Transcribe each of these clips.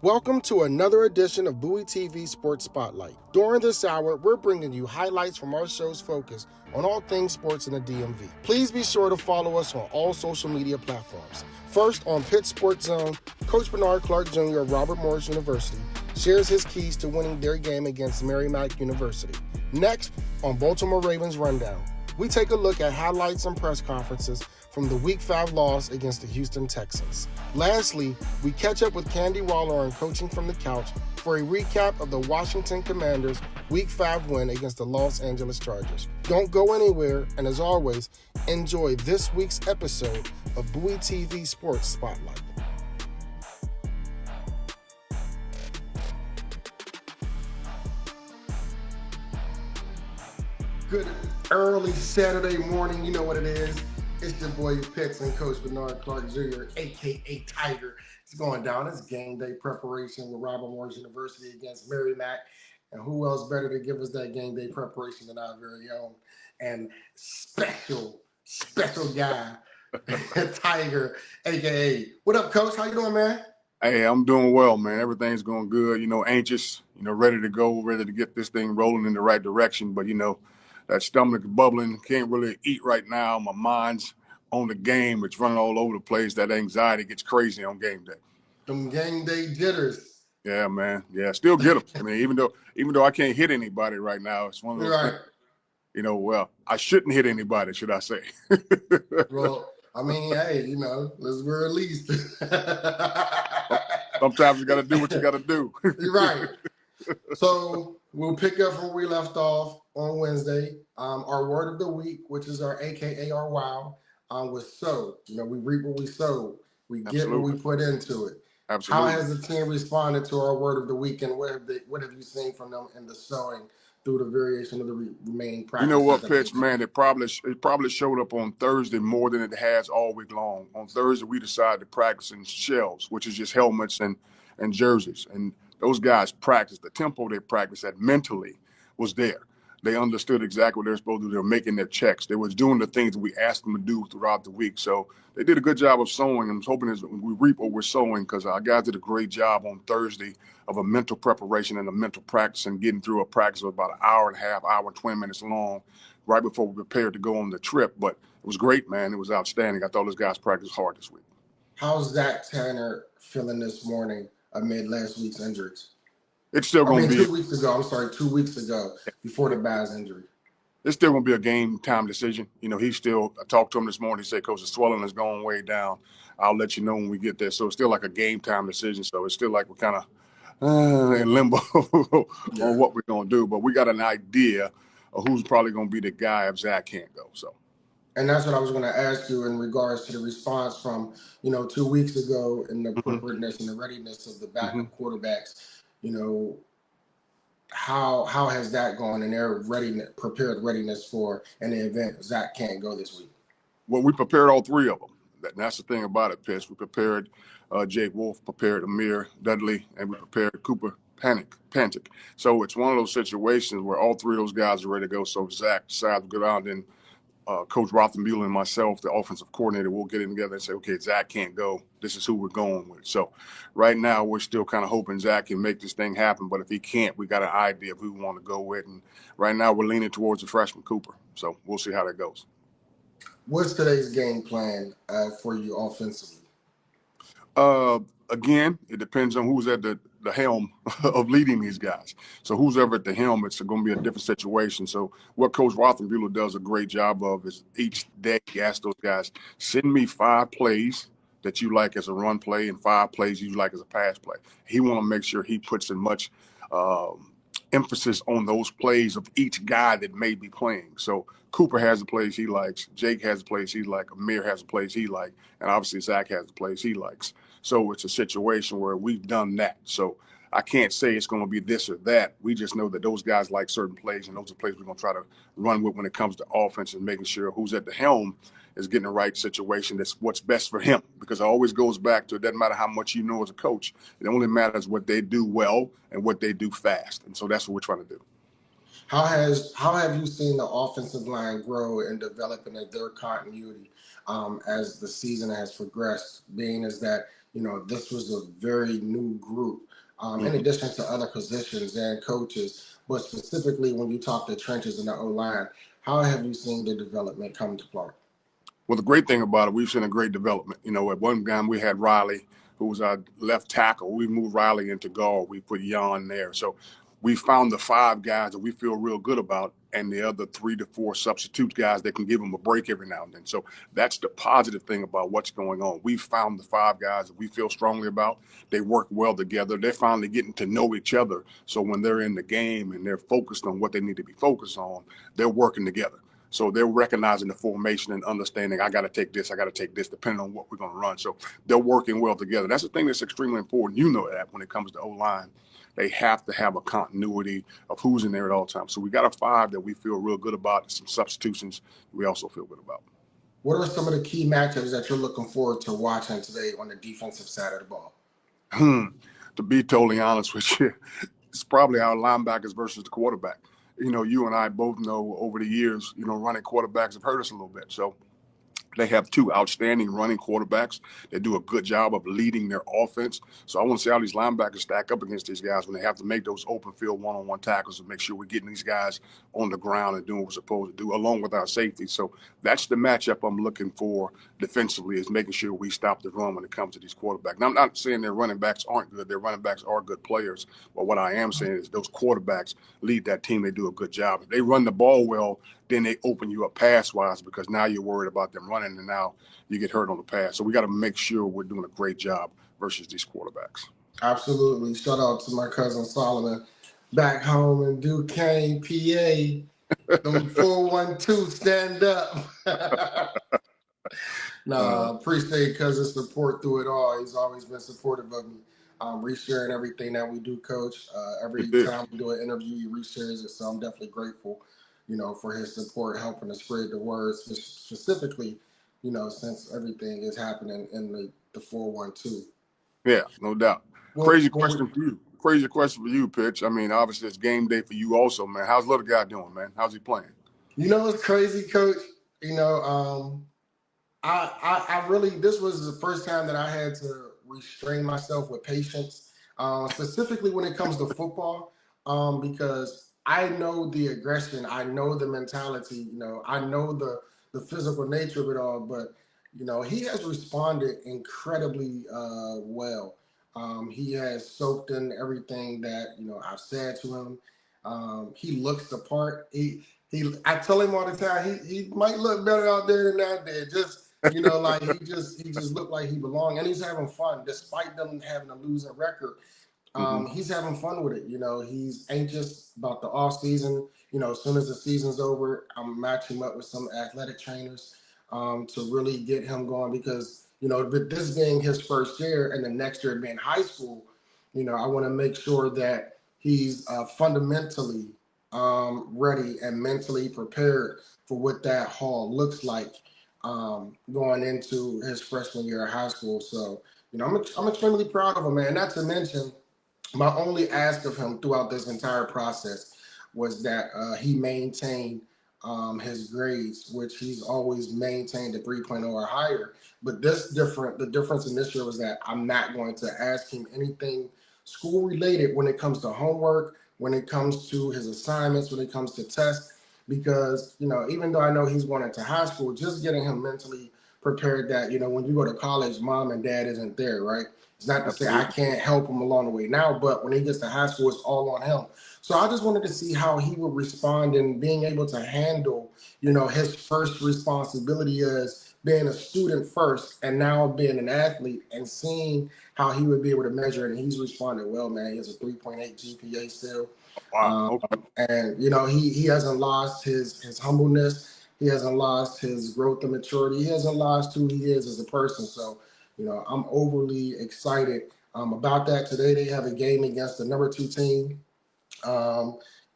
Welcome to another edition of Bowie TV Sports Spotlight. During this hour, we're bringing you highlights from our show's focus on all things sports in the DMV. Please be sure to follow us on all social media platforms. First, on Pitt Sports Zone, Coach Bernard Clark Jr. of Robert Morris University shares his keys to winning their game against Merrimack University. Next, on Baltimore Ravens Rundown, we take a look at highlights and press conferences from the Week 5 loss against the Houston Texans. Lastly, we catch up with Candi Waller on Coaching from the Couch for a recap of the Washington Commanders' Week 5 win against the Los Angeles Chargers. Don't go anywhere, and as always, enjoy this week's episode of Bowie TV Sports Spotlight. Good early Saturday morning, you know what it is. It's your boy Pitts and Coach Bernard Clark Jr., a.k.a. Tiger. It's going down. It's game day preparation with Robert Morris University against Merrimack. And who else better to give us that game day preparation than our very own and special guy, Tiger, a.k.a. What up, Coach? How you doing, man? Hey, I'm doing well, man. Everything's going good. Anxious, ready to go, ready to get this thing rolling in the right direction. But, that stomach is bubbling. Can't really eat right now. My mind's on the game. It's running all over the place. That anxiety gets crazy on game day. Them game day jitters. Yeah, man. Yeah, still get them. I mean, even though I can't hit anybody right now, it's one of those right. things. Well, I shouldn't hit anybody, should I say? Well, I mean, hey, let's wear at least. Sometimes you got to do what you got to do. Right. So we'll pick up from where we left off on Wednesday. Our word of the week, which is our AKA our wow, was sow. We reap what we sow. We get what we put into it. Absolutely. How has the team responded to our word of the week, and what have you seen from them in the sowing through the variation of the remaining practices? You know what, Pitch, man? It probably showed up on Thursday more than it has all week long. On Thursday, we decided to practice in shells, which is just helmets and jerseys. And those guys practiced. The tempo they practiced at mentally was there. They understood exactly what they're supposed to do. They were making their checks. They was doing the things that we asked them to do throughout the week. So they did a good job of sowing. I'm hoping we reap what we're sowing, because our guys did a great job on Thursday of a mental preparation and a mental practice, and getting through a practice of about an hour and a half, hour and 20 minutes long, right before we prepared to go on the trip. But it was great, man. It was outstanding. I thought those guys practiced hard this week. How's Zach Tanner feeling this morning amid last week's injuries? It's still going to be 2 weeks ago. I'm sorry, 2 weeks ago, before the Baz injury. It's still going to be a game time decision. I talked to him this morning. He said, Coach, the swelling is going way down. I'll let you know when we get there. So it's still like a game time decision. So it's still like we're kind of in limbo on what we're going to do. But we got an idea of who's probably going to be the guy if Zach can't go. So. And that's what I was going to ask you in regards to the response from, 2 weeks ago, and the preparedness and the readiness of the backup quarterbacks. How has that gone in their prepared readiness for an event Zach can't go this week? Well, we prepared all three of them. That's the thing about it, Pitch. We prepared Jake Wolf, prepared Amir Dudley, and we prepared Cooper Pantic. So it's one of those situations where all three of those guys are ready to go. So if Zach decides to go down, then Coach Rothenbuehler and myself, the offensive coordinator, will get in together and say, okay, Zach can't go. This is who we're going with. So right now we're still kind of hoping Zach can make this thing happen. But if he can't, we got an idea of who we want to go with. And right now we're leaning towards the freshman Cooper. So we'll see how that goes. What's today's game plan for you offensively? Again, it depends on who's at the helm of leading these guys. So who's ever at the helm, it's going to be a different situation. So what Coach Rothenbuehler does a great job of is each day he asks those guys, send me 5 plays that you like as a run play and 5 plays you like as a pass play. He want to make sure he puts in much emphasis on those plays of each guy that may be playing. So Cooper has the plays he likes, Jake has the plays he likes, Amir has the plays he likes, and obviously Zach has the plays he likes. So it's a situation where we've done that. So I can't say it's going to be this or that. We just know that those guys like certain plays, and those are plays we're going to try to run with when it comes to offense, and making sure who's at the helm is getting the right situation that's what's best for him. Because it always goes back to, it doesn't matter how much you know as a coach. It only matters what they do well and what they do fast. And so that's what we're trying to do. How have you seen the offensive line grow and develop in their continuity as the season has progressed, being as that this was a very new group, in Mhm. addition to other positions and coaches. But specifically, when you talk the trenches and the O-line, how have you seen the development come to play? Well, the great thing about it, we've seen a great development. At one time we had Riley, who was our left tackle. We moved Riley into guard. We put Jan there. So we found the 5 guys that we feel real good about, and the other 3 to 4 substitute guys that can give them a break every now and then. So that's the positive thing about what's going on. We found the 5 guys that we feel strongly about. They work well together. They're finally getting to know each other. So when they're in the game and they're focused on what they need to be focused on, they're working together. So they're recognizing the formation and understanding, I got to take this, depending on what we're going to run. So they're working well together. That's the thing that's extremely important. You know that when it comes to O-line, they have to have a continuity of who's in there at all times. So we got a 5 that we feel real good about. Some substitutions we also feel good about. What are some of the key matchups that you're looking forward to watching today on the defensive side of the ball? To be totally honest with you, it's probably our linebackers versus the quarterback. You and I both know over the years, running quarterbacks have hurt us a little bit. So they have 2 outstanding running quarterbacks that do a good job of leading their offense. So I want to see how these linebackers stack up against these guys when they have to make those open field one-on-one tackles and make sure we're getting these guys on the ground and doing what we're supposed to do, along with our safety. So that's the matchup I'm looking for defensively, is making sure we stop the run when it comes to these quarterbacks. Now, I'm not saying their running backs aren't good. Their running backs are good players. But what I am saying is those quarterbacks lead that team. They do a good job. If they run the ball well, then they open you up pass-wise, because now you're worried about them running, and now you get hurt on the pass. So we got to make sure we're doing a great job versus these quarterbacks. Absolutely. Shout out to my cousin Solomon back home in Duquesne, PA. Them 412 stand up. Appreciate cousin's support through it all. He's always been supportive of me. Resharing everything that we do, Coach. Every time we do an interview, he reshares it. So I'm definitely grateful, for his support, helping to spread the word, specifically, since everything is happening in the 412. Yeah, no doubt. Crazy question for you, Pitch. I mean, obviously it's game day for you also, man. How's little guy doing, man? How's he playing? It's crazy, Coach. I really, this was the first time that I had to restrain myself with patience, specifically when it comes to football, because I know the aggression, I know the mentality, I know the physical nature of it all, but he has responded incredibly well. He has soaked in everything that I've said to him. He looks the part. I tell him all the time, he might look better out there than I did. Like he just looked like he belonged, and he's having fun despite them having a losing record. He's having fun with it. He's anxious about the off season. As soon as the season's over, I'm matching him up with some athletic trainers to really get him going, because with this being his first year and the next year being high school, I want to make sure that he's fundamentally ready and mentally prepared for what that hall looks like going into his freshman year of high school. So, I'm extremely proud of him, man. Not to mention, my only ask of him throughout this entire process was that he maintain his grades, which he's always maintained a 3.0 or higher. But the difference in this year was that I'm not going to ask him anything school related when it comes to homework, when it comes to his assignments, when it comes to tests, because, even though I know he's going into high school, just getting him mentally prepared that, when you go to college, mom and dad isn't there, right? It's not to say I can't help him along the way now, but when he gets to high school, it's all on him. So I just wanted to see how he would respond in being able to handle, his first responsibility as being a student first and now being an athlete, and seeing how he would be able to measure it. And he's responded well, man. He has a 3.8 GPA still. Wow. Okay. And, he hasn't lost his humbleness. He hasn't lost his growth and maturity. He hasn't lost who he is as a person. So, I'm overly excited about that. Today they have a game against the number 2 team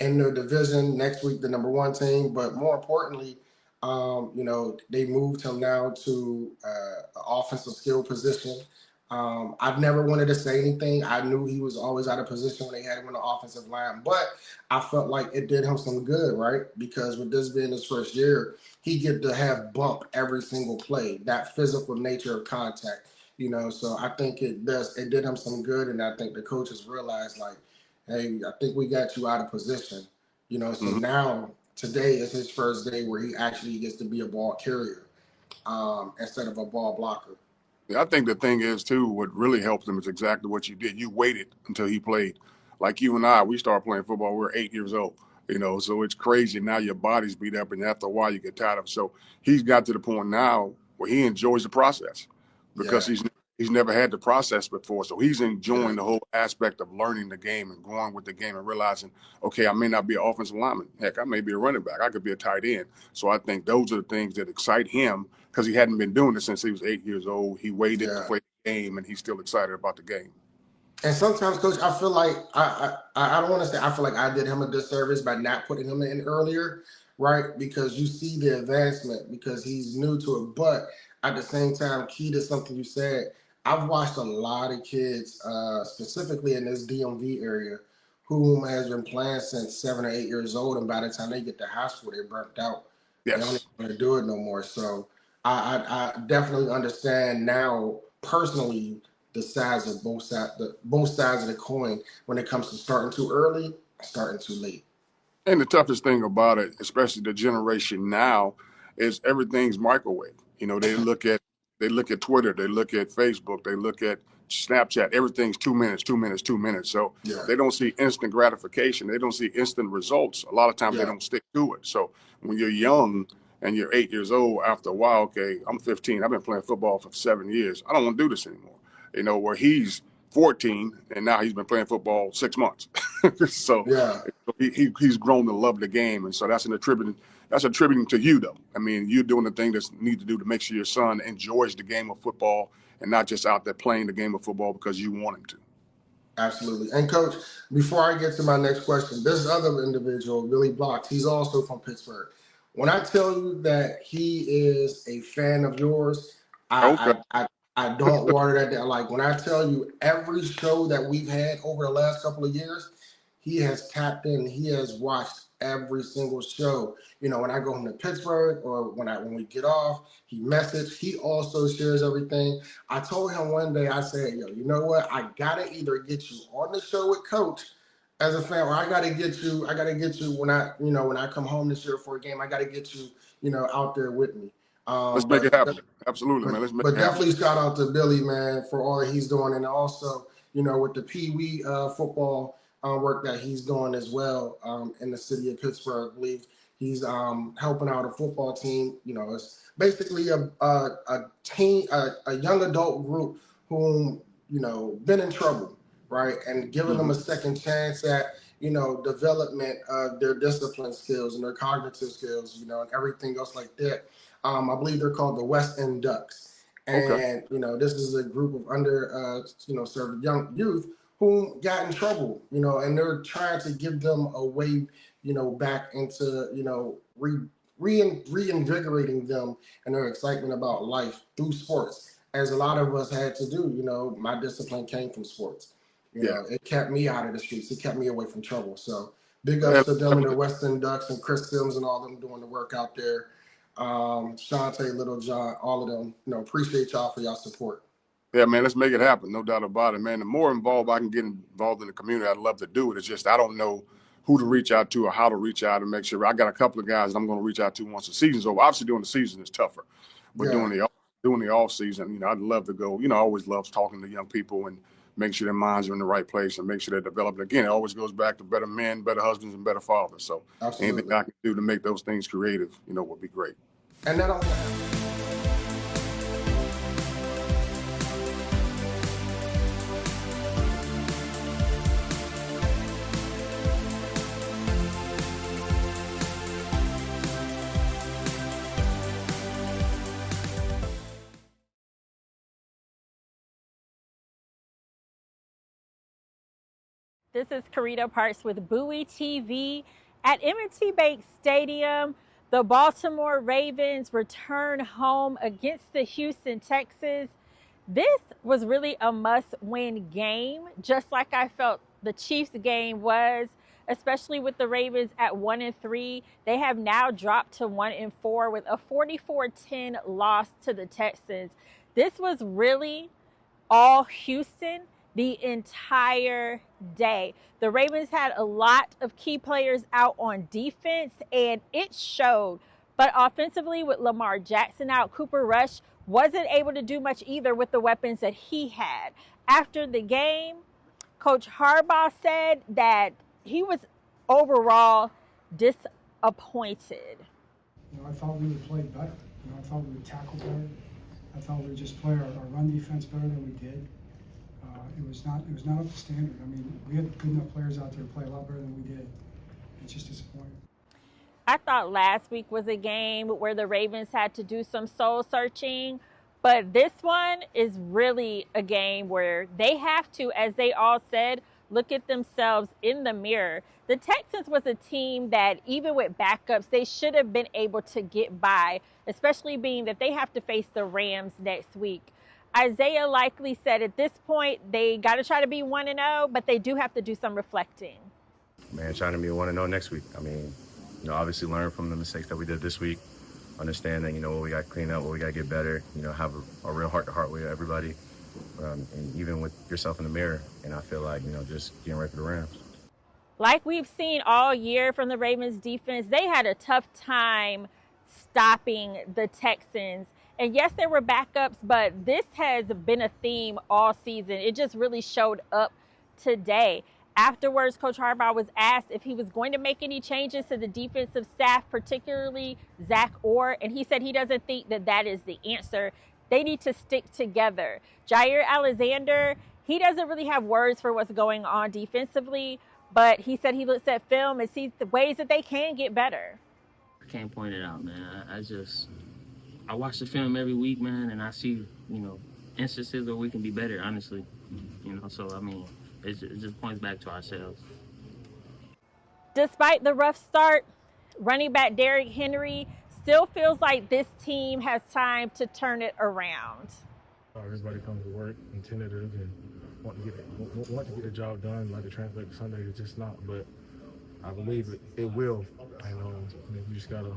in their division. Next week, the number 1 team. But more importantly, they moved him now to an offensive skill position. I've never wanted to say anything. I knew he was always out of position when they had him on the offensive line, but I felt like it did him some good, right? Because with this being his first year, he get to have bump every single play, that physical nature of contact. So I think it did him some good, and I think the coaches realized, like, hey, I think we got you out of position. So Mhm. now today is his first day where he actually gets to be a ball carrier instead of a ball blocker. I think the thing is too, what really helped him is exactly what you did. You waited until he played. Like you and I, we started playing football. We were 8 years old. So it's crazy. Now your body's beat up, and after a while you get tired of it. So he's got to the point now where he enjoys the process because Yeah, he's never had the process before. So he's yeah, enjoying the whole aspect of learning the game and growing with the game and realizing, okay, I may not be an offensive lineman. Heck, I may be a running back. I could be a tight end. So I think those are the things that excite him because he hadn't been doing it since he was 8 years old. He waited to yeah. play the game, and he's still excited about the game. And sometimes, Coach, I feel like I don't want to say I feel like I did him a disservice by not putting him in earlier, right? Because you see the advancement because he's new to it. But at the same time, key to something you said, I've watched a lot of kids, specifically in this DMV area, whom has been playing since 7 or 8 years old, and by the time they get to high school, they're burnt out. They don't even Yes. want to do it no more. So I definitely understand now personally the sides of both sides of the coin when it comes to starting too early and starting too late. And the toughest thing about it, especially the generation now, is everything's microwave. They look at Twitter, they look at Facebook, they look at Snapchat. Everything's 2 minutes, 2 minutes, 2 minutes. So Yeah, they don't see instant gratification. They don't see instant results. A lot of times they yeah, don't stick to it. So when you're young and you're 8 years old, after a while, okay, I'm 15. I've been playing football for 7 years. I don't want to do this anymore. Where he's 14 and now he's been playing football 6 months. So yeah. he's grown to love the game, and so that's attributing to you though. I mean, you're doing the thing that you need to do to make sure your son enjoys the game of football and not just out there playing the game of football because you want him to. Absolutely. And Coach, before I get to my next question, this other individual, Billy Blocks, he's also from Pittsburgh. When I tell you that he is a fan of yours, Okay, I don't water that down. Like when I tell you every show that we've had over the last couple of years, he has tapped in, he has watched every single show. When I go home to Pittsburgh or when we get off, he messaged, he also shares everything. I told him one day, I said, yo, you know what? I gotta either get you on the show with Coach as a fan, or I gotta get you when I come home this year for a game, I gotta get you, out there with me. let's make it But happen. Absolutely, man. Let's make but it happen. definitely shout out to Billy, man, for all that he's doing, and also, with the Pee Wee football work that he's doing as well in the city of Pittsburgh. I believe he's helping out a football team. It's basically a team, a young adult group whom been in trouble, right, and giving them Hmm. a second chance at development of their discipline skills and their cognitive skills, and everything else like that. I believe they're called the West End Ducks. Okay. And, this is a group of served young youth who got in trouble, and they're trying to give them a way, back into, reinvigorating them and their excitement about life through sports, as a lot of us had to do. My discipline came from sports. Yeah. It kept me out of the streets. It kept me away from trouble. So big Yeah, ups to them and the definitely. Western Ducks and Chris Sims and all them doing the work out there. Shantae, Little John, all of them. Appreciate y'all for y'all support. Yeah, man, let's make it happen. No doubt about it, man. The more involved I can get involved in the community, I'd love to do it. It's just I don't know who to reach out to or how to reach out and make sure. I got a couple of guys that I'm going to reach out to once the season's over. Obviously, during the season is tougher, but Yeah, doing the off season, I'd love to go. I always love talking to young people and make sure their minds are in the right place and make sure they're developing. Again, it always goes back to better men, better husbands, and better fathers. So anything absolutely. I can do to make those things creative, would be great. And not only This is Karita Parks with Bowie TV at M&T Bank Stadium. The Baltimore Ravens return home against the Houston Texans. This was really a must-win game, just like I felt the Chiefs game was, especially with the Ravens at 1-3. They have now dropped to 1-4 with a 44-10 loss to the Texans. This was really all Houston the entire day. The Ravens had a lot of key players out on defense, and it showed. But offensively, with Lamar Jackson out, Cooper Rush wasn't able to do much either with the weapons that he had. After the game, Coach Harbaugh said that he was overall disappointed. I thought we would play better. I thought we would tackle better. I thought we would just play our run defense better than we did. It was not up to standard. I mean, we had good enough players out there to play a lot better than we did. It's just disappointing. I thought last week was a game where the Ravens had to do some soul searching, but this one is really a game where they have to, as they all said, look at themselves in the mirror. The Texans was a team that even with backups, they should have been able to get by, especially being that they have to face the Rams next week. Isaiah likely said at this point, they got to try to be 1-0, but they do have to do some reflecting. Man, trying to be 1-0 next week. I mean, obviously learn from the mistakes that we did this week. Understand that, what we got to clean up, what we got to get better, have a real heart-to-heart with everybody, and even with yourself in the mirror. And I feel like, just getting ready for the Rams. Like we've seen all year from the Ravens defense, they had a tough time stopping the Texans. And yes, there were backups, but this has been a theme all season. It just really showed up today. Afterwards, Coach Harbaugh was asked if he was going to make any changes to the defensive staff, particularly Zach Orr, and he said he doesn't think that is the answer. They need to stick together. Jair Alexander, he doesn't really have words for what's going on defensively, but he said he looks at film and sees the ways that they can get better. I can't point it out, man. I watch the film every week, man, and I see, instances where we can be better, honestly. So, I mean, it just points back to ourselves. Despite the rough start, running back Derrick Henry still feels like this team has time to turn it around. Everybody comes to work and tentative and want to get the job done, like the translate to Sunday. It's just not, but I believe it will. We just got to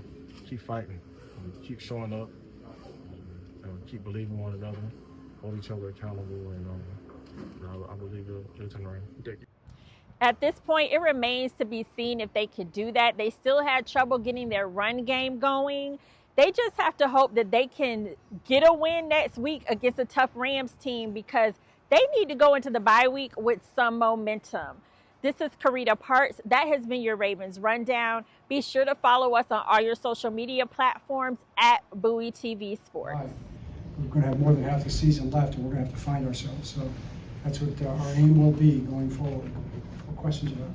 keep fighting, keep showing up, keep believing one another, hold each other accountable, and I believe it'll turn around. At this point, it remains to be seen if they could do that. They still had trouble getting their run game going. They just have to hope that they can get a win next week against a tough Rams team, because they need to go into the bye week with some momentum. This is Candi Waller. That has been your Ravens Rundown. Be sure to follow us on all your social media platforms at Bowie TV Sports. Right. We're going to have more than half the season left, and we're going to have to find ourselves. So that's what our aim will be going forward. What questions about?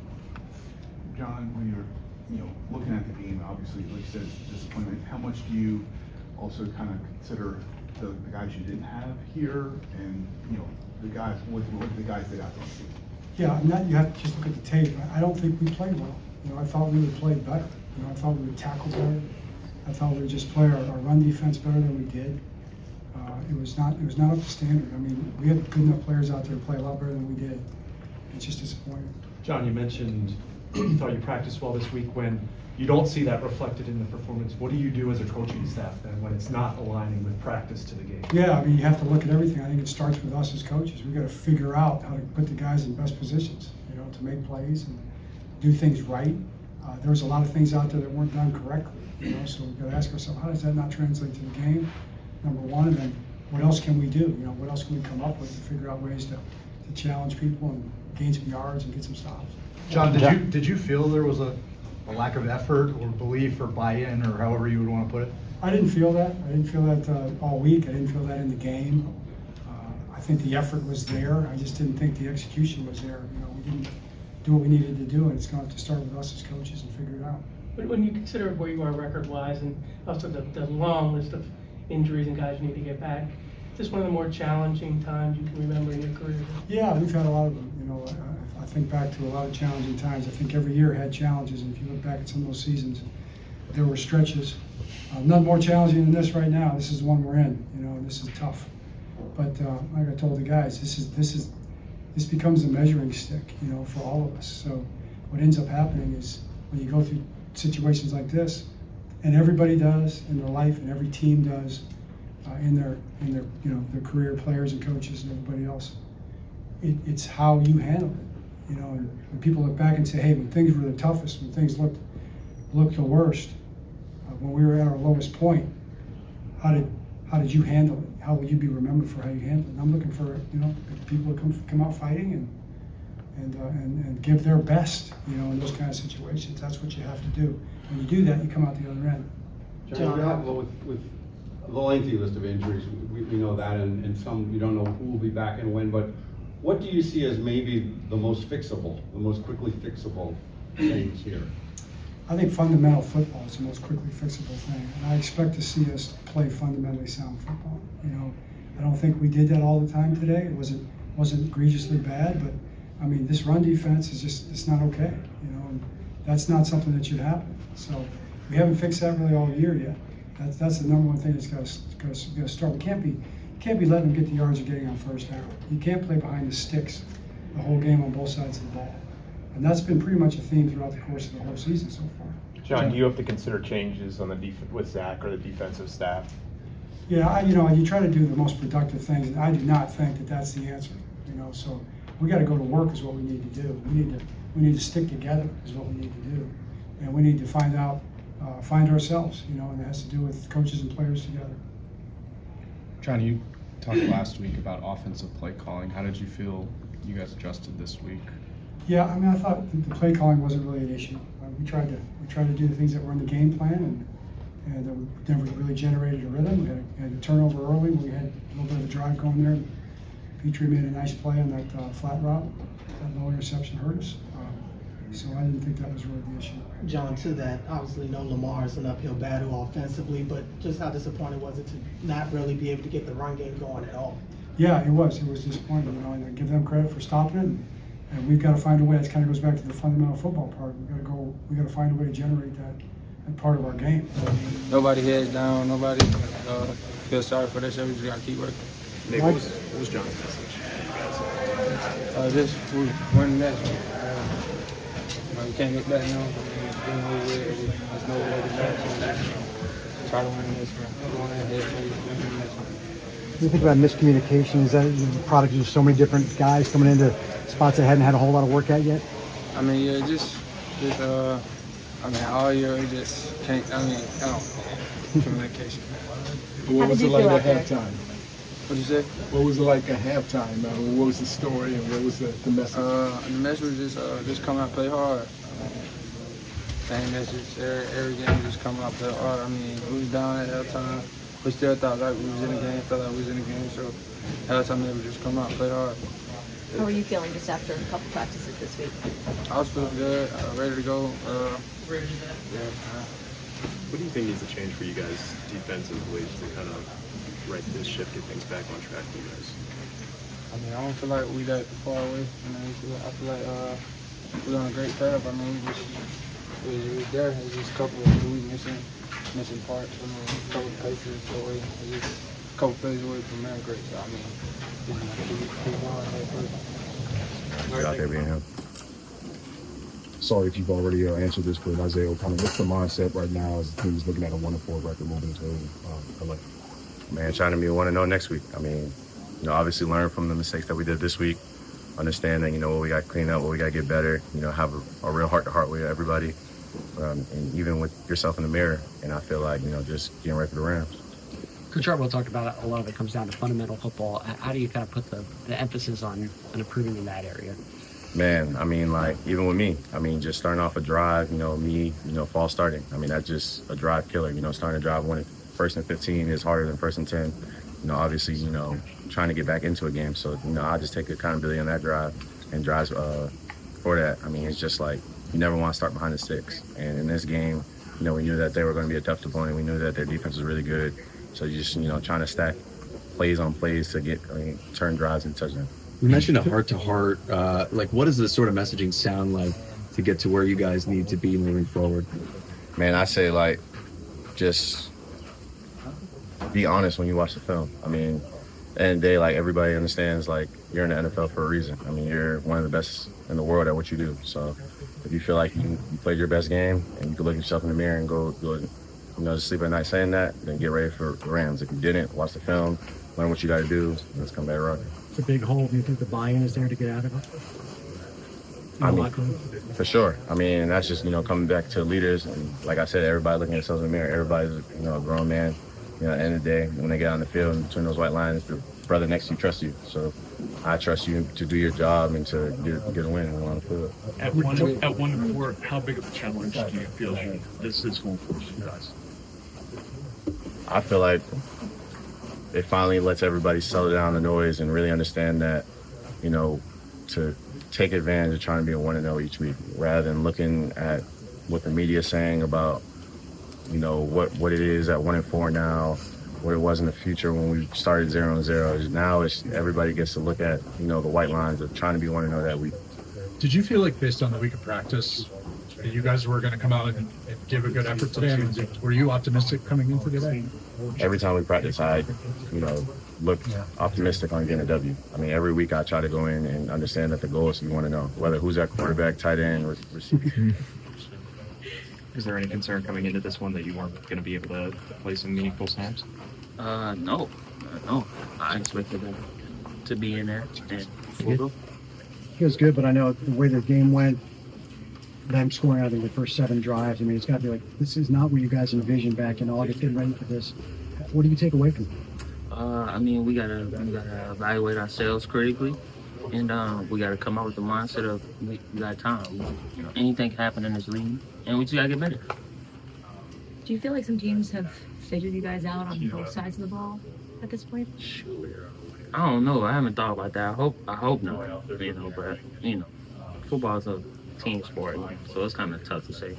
John, when you're looking at the game, obviously, like you said, it's disappointment. How much do you also kind of consider the guys you didn't have here, and the guys what the guys they got to see? Yeah, you have to just look at the tape. I don't think we played well. I thought we would play better. I thought we would tackle better. I thought we would just play our run defense better than we did. It was not up to standard. I mean, we had good enough players out there to play a lot better than we did. It's just disappointing. John, you mentioned you thought you practiced well this week. When you don't see that reflected in the performance, what do you do as a coaching staff then when it's not aligning with practice to the game? Yeah, I mean, you have to look at everything. I think it starts with us as coaches. We've got to figure out how to put the guys in best positions, to make plays and do things right. There was a lot of things out there that weren't done correctly, so we've got to ask ourselves, how does that not translate to the game, number one, and then what else can we do? What else can we come up with to figure out ways to challenge people and gain some yards and get some stops? John, did you feel there was a lack of effort or belief or buy-in, or however you would want to put it? I didn't feel that. I didn't feel that all week. I didn't feel that in the game. I think the effort was there. I just didn't think the execution was there. We didn't do what we needed to do, and it's going to have to start with us as coaches and figure it out. But when you consider where you are record-wise and also the long list of injuries and guys you need to get back, is this one of the more challenging times you can remember in your career? Yeah, we've had a lot of them. I think back to a lot of challenging times. I think every year had challenges, and if you look back at some of those seasons, there were stretches. None more challenging than this right now. This is the one we're in. This is tough. But like I told the guys, this becomes a measuring stick, for all of us. So what ends up happening is when you go through situations like this, and everybody does in their life, and every team does, in their their career players and coaches and everybody else. It's how you handle it, And when people look back and say, hey, when things were the toughest, when things looked the worst, when we were at our lowest point, how did you handle it? How will you be remembered for how you handled it? And I'm looking for people to come out fighting and give their best, in those kind of situations. That's what you have to do. When you do that, you come out the other end. John, with the lengthy list of injuries, we know that, and some you don't know who will be back and when, but what do you see as maybe the most quickly fixable things here? I think fundamental football is the most quickly fixable thing, and I expect to see us play fundamentally sound football. I don't think we did that all the time today. It wasn't egregiously bad, but I mean, this run defense is it's not okay. And that's not something that should happen. So we haven't fixed that really all year yet. That's the number one thing that's got to start. We can't be letting them get the yards of getting on first down. You can't play behind the sticks the whole game on both sides of the ball. And that's been pretty much a theme throughout the course of the whole season so far. John, do you have to consider changes on the with Zach or the defensive staff? Yeah, you try to do the most productive things, and I do not think that that's the answer. So we got to go to work is what we need to do. We need to stick together is what we need to do, and we need to find ourselves. And it has to do with coaches and players together. John, you talked last week about offensive play calling. How did you feel you guys adjusted this week? Yeah, I mean, I thought the play calling wasn't really an issue. We tried to do the things that were in the game plan, and never really generated a rhythm. We had a turnover early. We had a little bit of a drive going there. Petrie made a nice play on that flat route. That low interception hurt us. So I didn't think that was really the issue. John, to that, obviously, Lamar is an uphill battle offensively, but just how disappointing was it to not really be able to get the run game going at all? Yeah, it was. It was disappointing. And I give them credit for stopping it. And we've got to find a way. It kind of goes back to the fundamental football part. We got to find a way to generate that part of our game. Nobody heads down. Nobody feels sorry for this. We just got to keep working. Nick, what was John's message to you guys? Just we're in the next one. We can't get back now. There's no way to back. So try to win this one. Go on ahead, win the next one. When you think about miscommunication, is that the product of so many different guys coming into spots that hadn't had a whole lot of work at yet? I mean, yeah, just all year we just can't. Communication. What was it like at halftime? What'd you say? What was it like at halftime? What was the story and what was the message? The message was just come out, play hard. Same message every game, just come out, play hard. I mean, we was down at halftime. We still thought like we was in the game, felt like we was in the game. So halftime, they would just come out, play hard. How are you feeling just after a couple practices this week? I was feeling good, ready to go. What do you think needs to change for you guys defensively to kind of right this ship, get things back on track for you guys? I mean, I don't feel like we that far away. I feel like we're on a great path. I mean, we there. It's just a couple of missing parts. A couple of places away. Just a couple plays away from that great. So I mean, keep going there. Out there being him. Sorry if you've already answered this, but Isaiah, kind of what's the mindset right now as the team's looking at a 1-4 record moving to LA? Man, trying to be 1-0 next week. I mean, obviously learn from the mistakes that we did this week. Understand that, what we got to clean up, what we got to get better. Have a real heart-to-heart with everybody, and even with yourself in the mirror. And I feel like, just getting ready for the Rams. Coach Harbaugh talked about a lot of it comes down to fundamental football. How do you kind of put the emphasis on improving in that area? Man, I mean, even with me, just starting off a drive, false starting. That's just a drive killer. Starting a drive when first and 15 is harder than first and 10. Obviously, trying to get back into a game. So, I just take accountability on that drive and drives for that. It's just like you never want to start behind the sticks. And in this game, we knew that they were going to be a tough opponent. We knew that their defense was really good. So you just, trying to stack plays on plays to get turn drives and touchdowns. You mentioned a heart-to-heart. What does this sort of messaging sound like to get to where you guys need to be moving forward? Man, I say, just be honest when you watch the film. At the end of the day, everybody understands, you're in the NFL for a reason. You're one of the best in the world at what you do. So if you feel like you played your best game and you can look yourself in the mirror and go just sleep at night saying that, then get ready for the Rams. If you didn't, watch the film, learn what you got to do, and let's come back rocking. It's a big hole. Do you think the buy-in is there to get out of it? I mean, for sure. I mean, that's just, coming back to leaders. And like I said, everybody looking at themselves in the mirror. Everybody's, a grown man. At the end of the day, when they get on the field and between those white lines, the brother next to you trusts you. So I trust you to do your job and to get a win on the field. At 1-4, how big of a challenge do you feel this is going for you guys? I feel like it finally lets everybody settle down the noise and really understand that, to take advantage of trying to be a 1-0 each week, rather than looking at what the media is saying about, what it is at 1-4 now, what it was in the future when we started 0-0. Now it's everybody gets to look at, the white lines of trying to be 1-0 that week. Did you feel like based on the week of practice that you guys were going to come out and give a good effort today? I mean, were you optimistic coming into today? Every time we practice, I, look optimistic on getting a W. I mean, every week I try to go in and understand that the goal is to be 1-0, whether who's at quarterback, tight end, or receiver. Is there any concern coming into this one that you weren't going to be able to play some meaningful snaps? No. I expected them to be in there and It feels good, but I know the way the game went, them scoring out of the first 7 drives, I mean, it's got to be like, this is not what you guys envisioned back in August, getting ready for this. What do you take away from it? We gotta evaluate ourselves critically, and we gotta come up with the mindset of we got time. Anything can happen in this league, and we just gotta get better. Do you feel like some teams have figured you guys out on both sides of the ball at this point? I don't know. I haven't thought about that. I hope not. But football's a team sport, so it's kind of tough to say.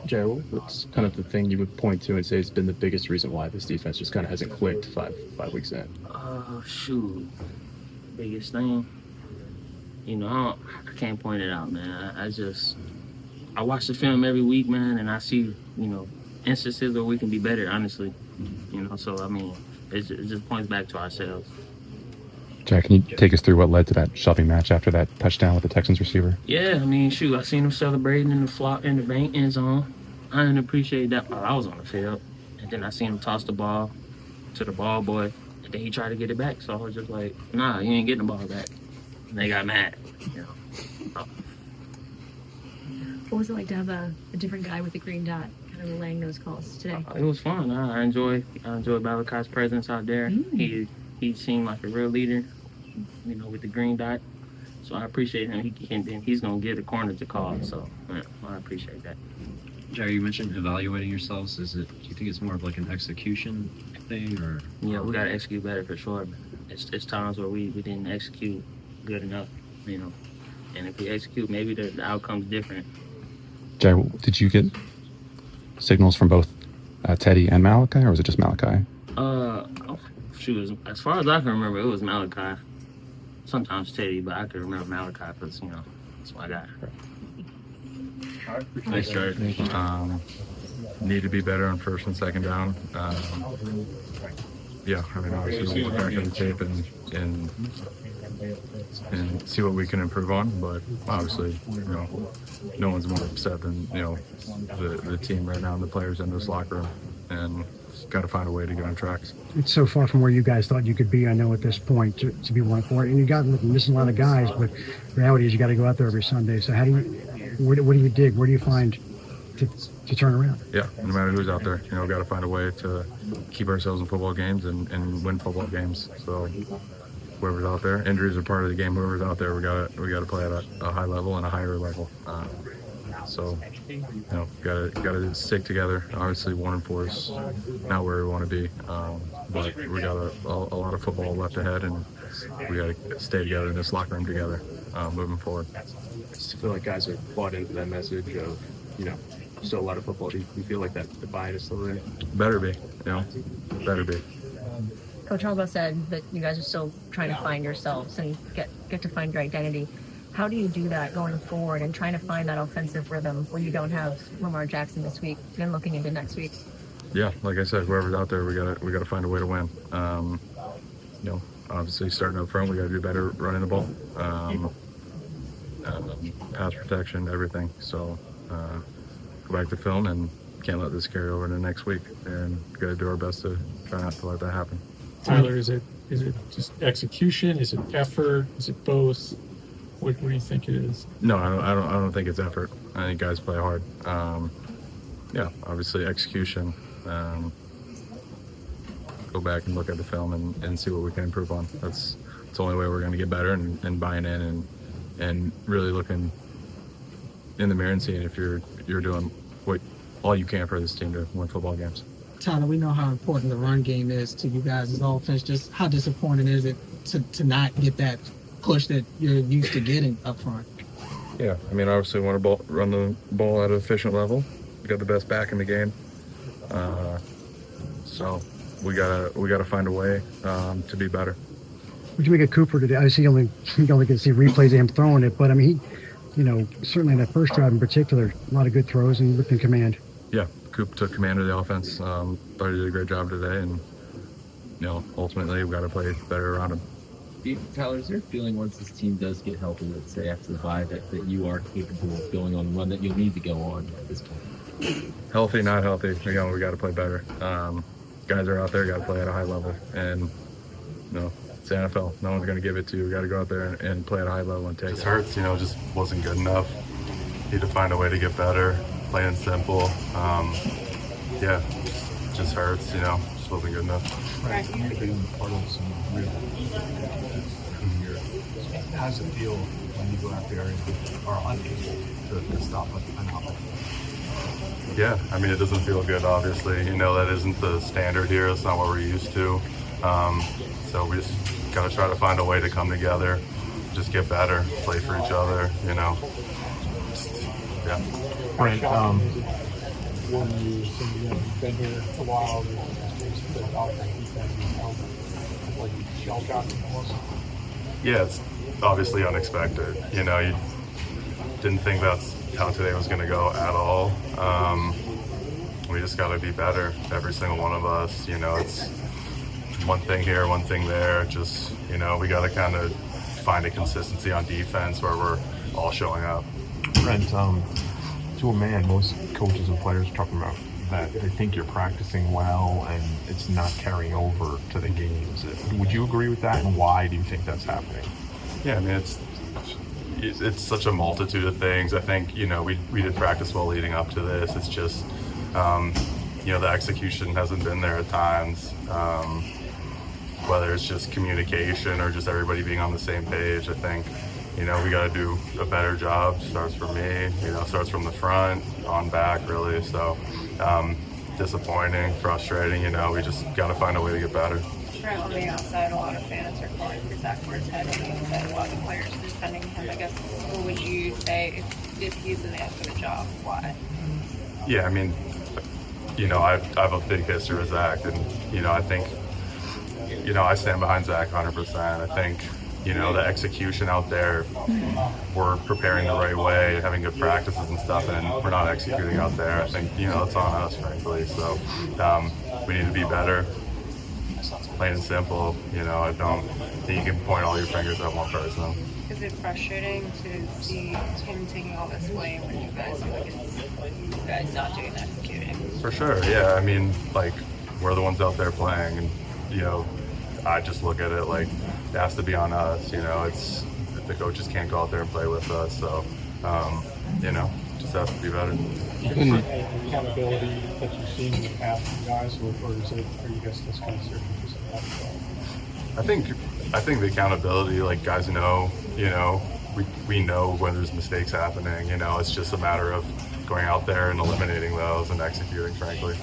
Jared, what's kind of the thing you would point to and say has been the biggest reason why this defense just kind of hasn't clicked five weeks in? Biggest thing, I can't point it out, man. I watch the film every week, man, and I see, instances where we can be better, honestly. So, I mean, it just points back to ourselves. Jack, can you take us through what led to that shoving match after that touchdown with the Texans receiver? Yeah, I mean, I seen him celebrating in the bank end zone. I didn't appreciate that while I was on the field. And then I seen him toss the ball to the ball boy, and then he tried to get it back. So I was just like, nah, you ain't getting the ball back. And they got mad, What was it like to have a different guy with the green dot kind of relaying those calls today? It was fun. I enjoyed Balakai's presence out there. He seemed like a real leader, with the green dot. So I appreciate him. He's going to get a corner to call. So I appreciate that. Jerry, you mentioned evaluating yourselves. Do you think it's more of like an execution thing, or? Yeah, we got to execute better for sure. It's times where we didn't execute good enough, And if we execute, maybe the outcome's different. Jerry, did you get signals from both Teddy and Malachi, or was it just Malachi? As far as I can remember, it was Malachi. Sometimes Teddy, but I can remember Malachi because, that's what I got. Thanks, Jared. Need to be better on first and second down. Obviously we'll look back at the tape and see what we can improve on. But obviously, no one's more upset than the team right now and the players in this locker room, and got to find a way to get on tracks. It's so far from where you guys thought you could be, I know, at this point, to be 1-4. And you got missing a lot of guys, but the reality is you got to go out there every Sunday. So what do you dig? Where do you find to turn around? Yeah, no matter who's out there, got to find a way to keep ourselves in football games and win football games. So whoever's out there, injuries are part of the game. Whoever's out there, we got to play at a high level and a higher level. Got to stick together. Obviously, 1-4 is not where we want to be, but we got a lot of football left ahead, and we got to stay together in this locker room together, moving forward. I just feel like guys are bought into that message of, still a lot of football. Do you feel like that the buy-in is still there? Better be, better be. Coach Harbaugh said that you guys are still trying to find yourselves and get to find your identity. How do you do that going forward and trying to find that offensive rhythm when you don't have Lamar Jackson this week and looking into next week? Yeah, like I said, whoever's out there, we gotta find a way to win. Obviously starting up front, we gotta do better running the ball, pass protection, everything. So go back to film and can't let this carry over to next week, and got to do our best to try not to let that happen. Tyler, is it just execution? Is it effort? Is it both? What do you think it is? No, I don't think it's effort. I think guys play hard. Yeah, obviously execution. Go back and look at the film and see what we can improve on. That's the only way we're going to get better, and buying in and really looking in the mirror and seeing if you're doing all you can for this team to win football games. Tyler, we know how important the run game is to you guys' offense. Just how disappointing is it to not get that push that you're used to getting up front? Yeah, I mean, obviously we want to run the ball at an efficient level. We got the best back in the game, so we gotta find a way to be better. Would you make a Cooper today? I see you only get to see replays of him throwing it, but I mean, certainly in that first drive in particular, a lot of good throws and looked in command. Yeah, Coop took command of the offense. Thought he did a great job today, and ultimately we got to play better around him. Tyler, is there a feeling once this team does get healthy, let's say after the bye, that you are capable of going on the run that you'll need to go on at this point? Healthy, not healthy, we got to play better. Guys are out there, got to play at a high level, and it's the NFL. No one's going to give it to you. We got to go out there and play at a high level and take it. It hurts, just wasn't good enough. Need to find a way to get better, plain and simple. Yeah, just hurts, just wasn't good enough. Right. You've been part of some real here. How does it feel when you go out there and are unable to stop an offense? Yeah, I mean, it doesn't feel good, obviously. That isn't the standard here. That's not what we're used to. So we just got to try to find a way to come together, just get better, play for each other, Yeah. Brent, when you've been here a while, Yeah, it's obviously unexpected. You didn't think that's how today was going to go at all. We just got to be better, every single one of us. It's one thing here, one thing there. Just, we got to kind of find a consistency on defense where we're all showing up. Brent, to a man, most coaches and players are talking about that they think you're practicing well and it's not carrying over to the games. Would you agree with that, and why do you think that's happening? Yeah, I mean, it's such a multitude of things. I think, we did practice well leading up to this. It's just, the execution hasn't been there at times. Whether it's just communication or just everybody being on the same page, I think, we got to do a better job. Starts from me, starts from the front, on back, really. So, disappointing, frustrating, we just got to find a way to get better. Right on the outside, a lot of fans are calling for Zach Ward's head on the inside. A lot of players are defending him. I guess, what would you say if he's the man for the job? Why? Yeah, I mean, I have a big history with Zach, and, I think, I stand behind Zach 100%. I think, the execution out there, we're preparing the right way, having good practices and stuff, and we're not executing out there. I think, it's on us, frankly. So we need to be better, plain and simple. I don't think you can point all your fingers at one person. Is it frustrating to see him taking all this blame when you guys feel like it's you guys not doing the executing? For sure, yeah. I mean, we're the ones out there playing, and, I just look at it like it has to be on us. It's the coaches can't go out there and play with us, so just has to be better. Accountability that you've seen in the past from guys, or are you guys just kind of searching for something? I think the accountability, guys know, we know when there's mistakes happening. It's just a matter of going out there and eliminating those and executing, frankly.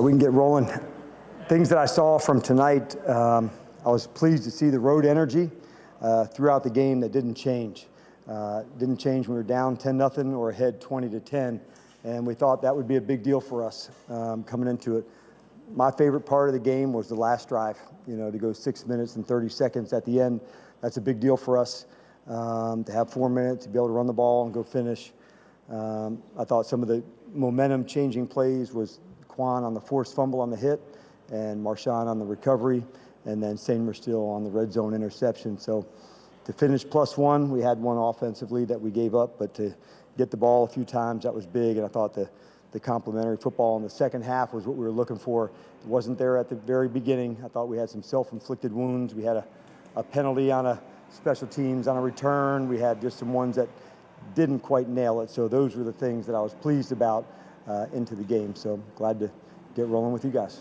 we can get rolling. Things that I saw from tonight, I was pleased to see the road energy throughout the game that didn't change. Didn't change when we were down 10-0 or ahead 20-10, and we thought that would be a big deal for us coming into it. My favorite part of the game was the last drive, to go 6 minutes and 30 seconds at the end. That's a big deal for us, to have 4 minutes, to be able to run the ball and go finish. I thought some of the momentum-changing plays was Quan on the forced fumble on the hit and Marshawn on the recovery, and then Seymour still on the red zone interception. So to finish +1, we had one offensive lead that we gave up, but to get the ball a few times, that was big, and I thought the complementary football in the second half was what we were looking for. It wasn't there at the very beginning. I thought we had some self-inflicted wounds. We had a penalty on a special teams on a return. We had just some ones that didn't quite nail it. So those were the things that I was pleased about into the game. So glad to get rolling with you guys.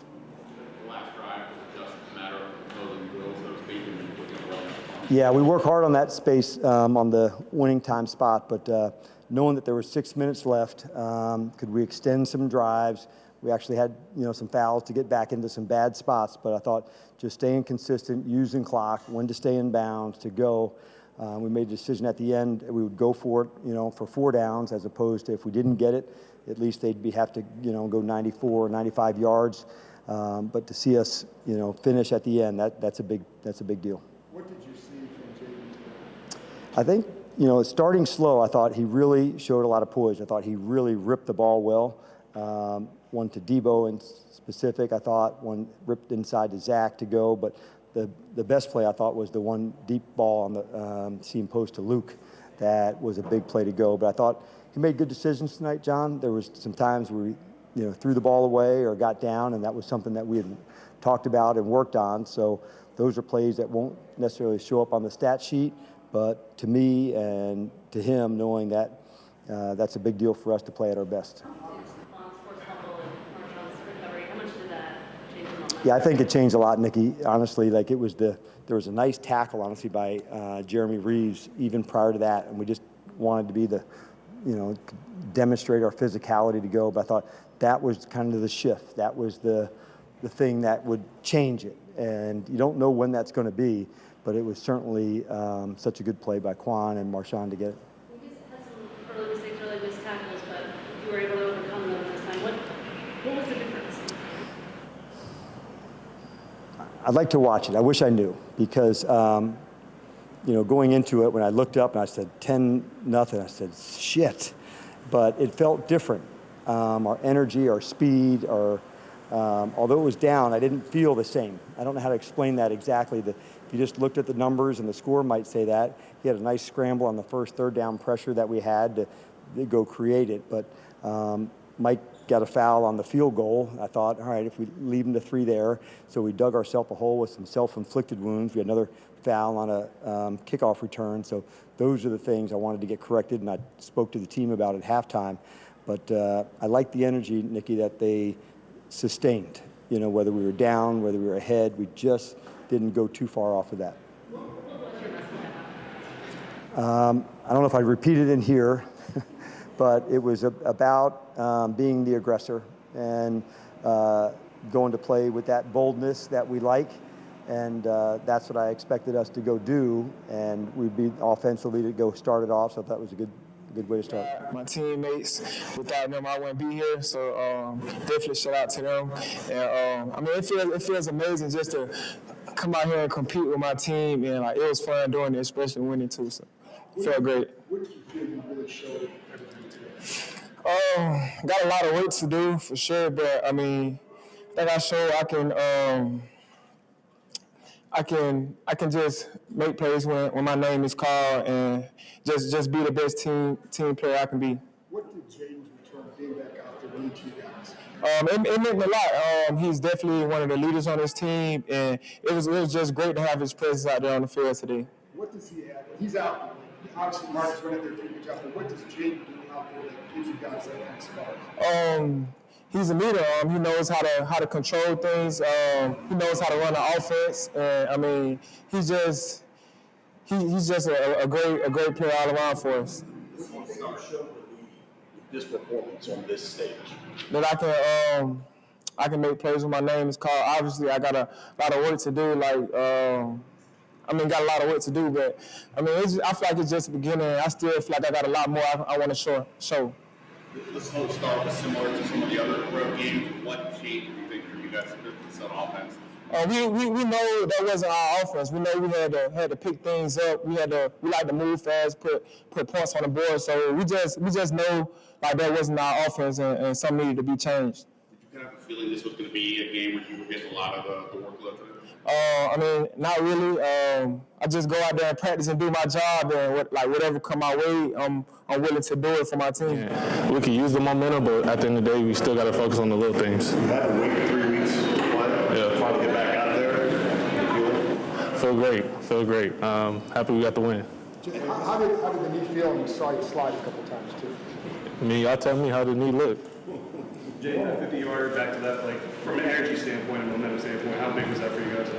Yeah, we work hard on that space on the winning time spot, but knowing that there were 6 minutes left, could we extend some drives? We actually had, some fouls to get back into some bad spots, but I thought just staying consistent, using clock, when to stay in bounds, to go. We made a decision at the end, we would go for it, for 4 downs, as opposed to if we didn't get it, at least they'd have to, go 94 or 95 yards. But to see us, finish at the end, that's a big deal. What did you see from Jaden? I think, starting slow, I thought he really showed a lot of poise. I thought he really ripped the ball well. One to Debo in specific, I thought. One ripped inside to Zach to go. But the best play, I thought, was the one deep ball on the seam post to Luke. That was a big play to go. But I thought he made good decisions tonight, John. There was some times where we threw the ball away or got down, and that was something that we had talked about and worked on. So those are plays that won't necessarily show up on the stat sheet, but to me and to him, knowing that that's a big deal for us to play at our best. Yeah, I think it changed a lot, Nikki. Honestly, there was a nice tackle, honestly, by Jeremy Reeves even prior to that, and we just wanted to be demonstrate our physicality to go. But I thought that was kind of the shift. That was the thing that would change it, and you don't know when that's going to be, but it was certainly such a good play by Quan and Marshawn to get it. You guys had some early mistakes, early missed tackles, but you were able to overcome them this time. What was the difference? I'd like to watch it. I wish I knew, because going into it, when I looked up and I said 10-0, I said shit, but it felt different. Our energy, our speed, although it was down, I didn't feel the same. I don't know how to explain that exactly. If you just looked at the numbers, and the score might say that. He had a nice scramble on the first third down pressure that we had to go create it, but Mike got a foul on the field goal. I thought, all right, if we leave him to 3 there. So we dug ourselves a hole with some self-inflicted wounds. We had another foul on a kickoff return. So those are the things I wanted to get corrected, and I spoke to the team about at halftime. But I like the energy, Nikki, that they sustained. Whether we were down, whether we were ahead, we just didn't go too far off of that. I don't know if I repeated it in here, but it was about being the aggressor and going to play with that boldness that we like, and that's what I expected us to go do, and we'd be offensively to go start it off, so that was a good way to start. My teammates, without them, I wouldn't be here. So definitely shout out to them. And it feels amazing just to come out here and compete with my team, and it was fun doing it, especially winning too. So it felt great. What did you feel you really showed everything today? Got a lot of work to do for sure, but I think I showed I can just make plays when my name is called, and just be the best team player I can be. What did Jaden's return being back out there mean to you guys? It meant a lot. He's definitely one of the leaders on his team, and it was just great to have his presence out there on the field today. What does he add? He's out. Obviously, Mark's running there doing a good job, but what does Jaden do out there that gives you guys that kind of spark? He's a leader. He knows how to control things. He knows how to run the offense. And he's just a great player all around for us. This performance on this stage. That I can make plays when my name is called. Obviously, I got a lot of work to do. Got a lot of work to do, but I feel like it's just the beginning. I still feel like I got a lot more I want to show. The slow start was similar to some of the other road games. What changed, do you think, for you guys to set offense? We know that wasn't our offense. We know we had to pick things up. We like to move fast, put points on the board. So we just know like that wasn't our offense and something needed to be changed. Did you kind of have a feeling this was going to be a game where you were getting a lot of the workload today? Not really. I just go out there and practice and do my job, and whatever come my way, I'm willing to do it for my team. Yeah. We can use the momentum, but at the end of the day, we still got to focus on the little things. You had to wait 3 weeks to play. Yeah. Trying to get back out there. Feel great. Happy we got the win. How did the knee feel when you saw you slide a couple times too? Y'all tell me how the knee look. Jay, that 50-yarder back to that, from an energy standpoint and momentum standpoint, how big was that for you guys?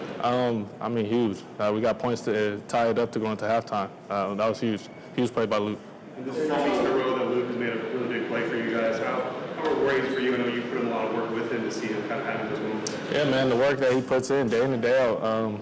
Huge. We got points to tie it up to go into halftime. That was huge. Huge play by Luke. And this is 4 weeks in a row that Luke has made a really big play for you guys. How rewarding for you? I know you put in a lot of work with him to see him kind of having those moments. Yeah, man, the work that he puts in day day out,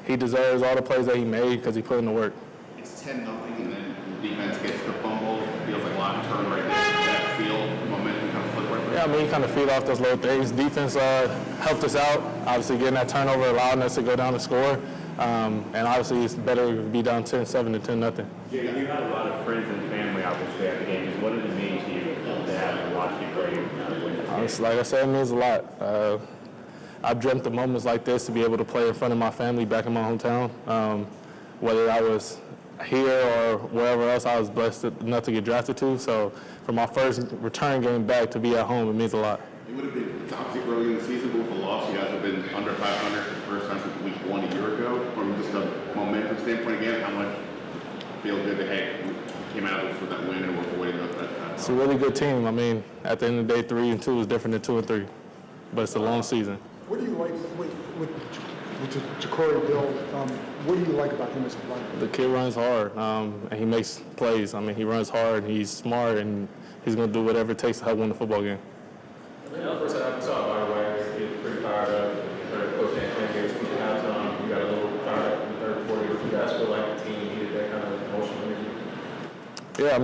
he deserves all the plays that he made because he put in the work. It's 10-0, and then the defense gets the fumble. Feels like a lot of turn right there. That feel momentum kind of flip right there. Yeah, you kind of feed off those little things. Defense helped us out. Obviously, getting that turnover, allowing us to go down and score. And obviously, it's better to be down 10-7 than 10-0. Jay, you had a lot of friends and family obviously at the games. What did it mean to you to have watched you play? Like I said, it means a lot. I've dreamt of moments like this to be able to play in front of my family back in my hometown. Whether I was here or wherever else I was blessed enough to get drafted to. So for my first return game back to be at home, it means a lot. It would have been obviously early in the season, but with the loss, you guys have been under 500 for the first time since week 1 a year ago. From just a momentum standpoint, again, how much feel good that, hey, we came out with that win and we're avoiding that. It's a really good team. At the end of the day, 3-2 is different than 2-3, but it's a long season. What do you like with Ja'Cory Bill? What do you like about him as a player? The kid runs hard, and he makes plays. He runs hard, he's smart, and he's going to do whatever it takes to help win the football game. First half, I saw by the way, getting pretty fired up. Coach Anthony gave speech at halftime. You got a little fired up in the third quarter. Did you guys feel like the team needed that kind of emotional energy? Yeah,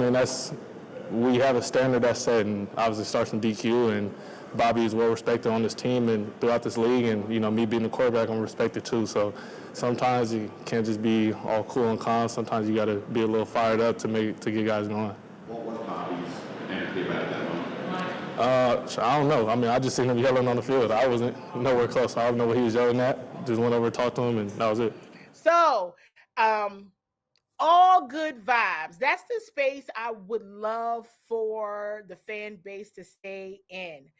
we have a standard that's set, and obviously starts in DQ, and Bobby is well respected on this team and throughout this league, and me being the quarterback, I'm respected too. So sometimes you can't just be all cool and calm. Sometimes you got to be a little fired up to get guys going. What was Bobby's energy about that moment? I don't know. I just seen him yelling on the field. I wasn't nowhere close. I don't know what he was yelling at. Just went over and talked to him, and that was it. So, all good vibes. That's the space I would love for the fan base to stay in.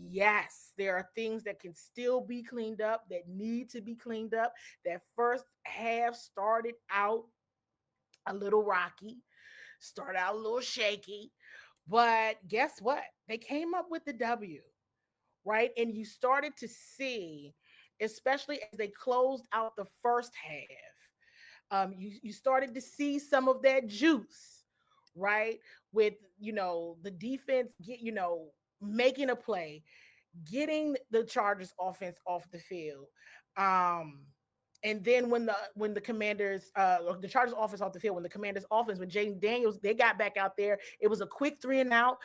Yes, there are things that can still be cleaned up, that need to be cleaned up. That first half started out a little rocky, started out a little shaky, but guess what? They came up with the W, right? And you started to see, especially as they closed out the first half, you started to see some of that juice, right? With, the defense, making a play, getting the Chargers offense off the field. And then when the Commanders, the Chargers offense off the field, when the Commanders offense, when Jaden Daniels, they got back out there, it was a quick 3-and-out.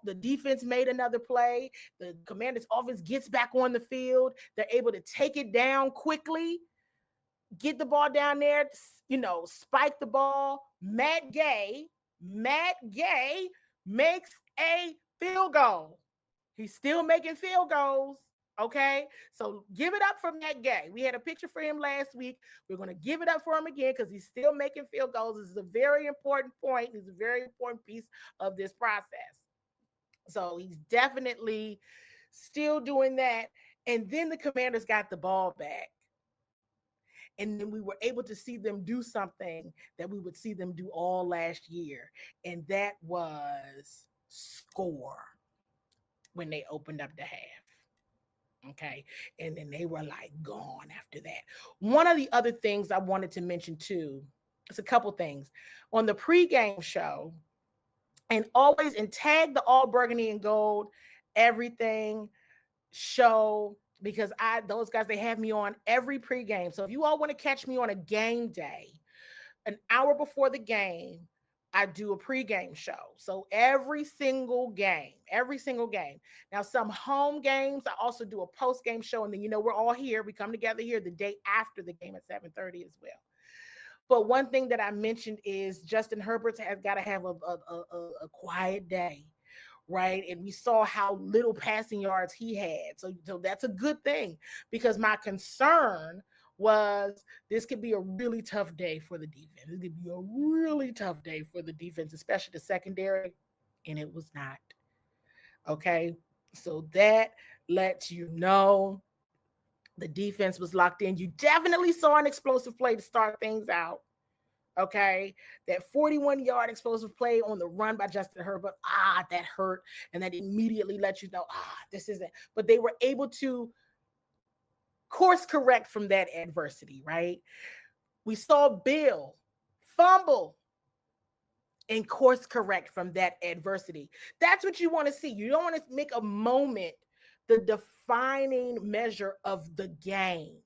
The defense made another play. The Commanders offense gets back on the field. They're able to take it down quickly, get the ball down there, spike the ball. Matt Gay makes a field goal. He's still making field goals. Okay, so give it up for Matt Gay. We had a picture for him last week. We're going to give it up for him again because he's still making field goals. This is a very important point. It's a very important piece of this process. So he's definitely still doing that. And then the Commanders got the ball back. And then we were able to see them do something that we would see them do all last year. And that was score when they opened up the half. Okay. And then they were gone after that. One of the other things I wanted to mention too, it's a couple things. On the pregame show, and always tag the all burgundy and gold, everything. show because those guys, they have me on every pregame. So if you all want to catch me on a game day, an hour before the game, I do a pregame show. So every single game. Now, some home games, I also do a post-game show. And then, we're all here. We come together here the day after the game at 7:30 as well. But one thing that I mentioned is Justin Herbert has got to have a quiet day, right? And we saw how little passing yards he had. So that's a good thing, because my concern was this could be a really tough day for the defense. It could be a really tough day for the defense, especially the secondary, and it was not. Okay, so that lets you know the defense was locked in. You definitely saw an explosive play to start things out. Okay, that 41-yard explosive play on the run by Justin Herbert, that hurt, and that immediately let you know, this isn't. But they were able to course correct from that adversity, right? We saw Bill fumble and course correct from that adversity. That's what you want to see. You don't want to make a moment the defining measure of the game.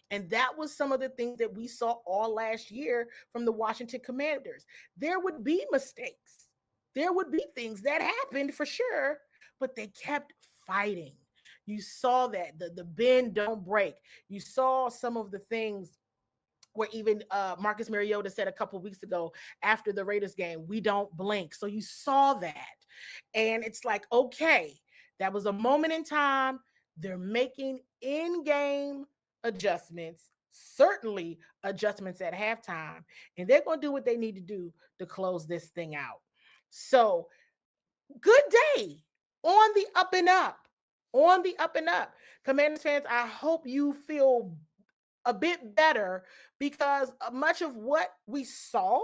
And that was some of the things that we saw all last year from the Washington Commanders. There would be mistakes. There would be things that happened for sure, but they kept fighting. You saw that, the bend don't break. You saw some of the things where even Marcus Mariota said a couple weeks ago after the Raiders game, we don't blink. So you saw that. And it's like, okay, that was a moment in time. They're making in-game adjustments, certainly adjustments at halftime, and they're going to do what they need to do to close this thing out. So good day on the up and up. On the up and up. Commanders fans, I hope you feel a bit better, because much of what we saw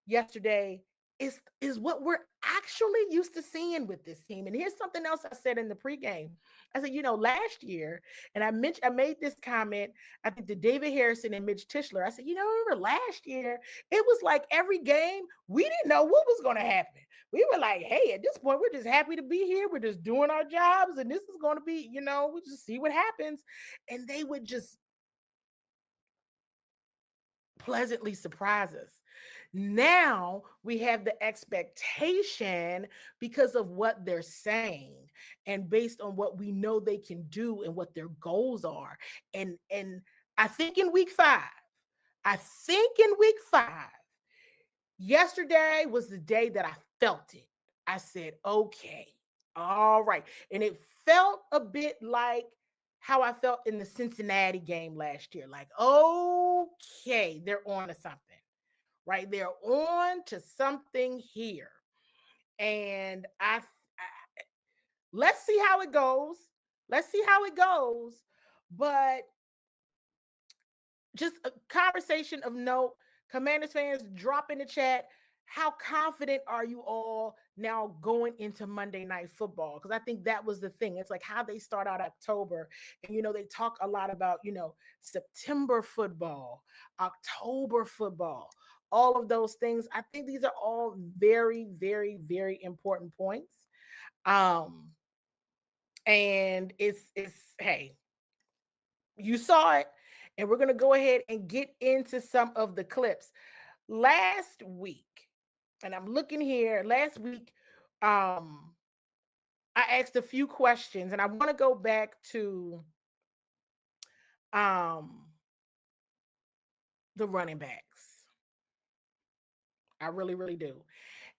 yesterday is what we're actually used to seeing with this team. And here's something else I said in the pregame. I said, last year, and I made this comment, I think, to David Harrison and Mitch Tischler. I said, remember last year, it was like every game, we didn't know what was going to happen. We were like, hey, at this point, we're just happy to be here. We're just doing our jobs, and this is going to be, we just see what happens. And they would just pleasantly surprise us. Now we have the expectation because of what they're saying and based on what we know they can do and what their goals are. And I think in week five, yesterday was the day that I felt it. I said, okay, all right. And it felt a bit like how I felt in the Cincinnati game last year. Like, okay, they're on to something. Right? They're on to something here. And let's see how it goes. But just a conversation of note. Commanders fans, drop in the chat. How confident are you all now going into Monday Night Football? Because I think that was the thing. It's like how they start out October. And, they talk a lot about, September football, October football. All of those things. I think these are all very, very, very important points. And it's hey, you saw it, and we're going to go ahead and get into some of the clips. Last week, and I'm looking here, last week, I asked a few questions, and I want to go back to the running backs. I really, really do.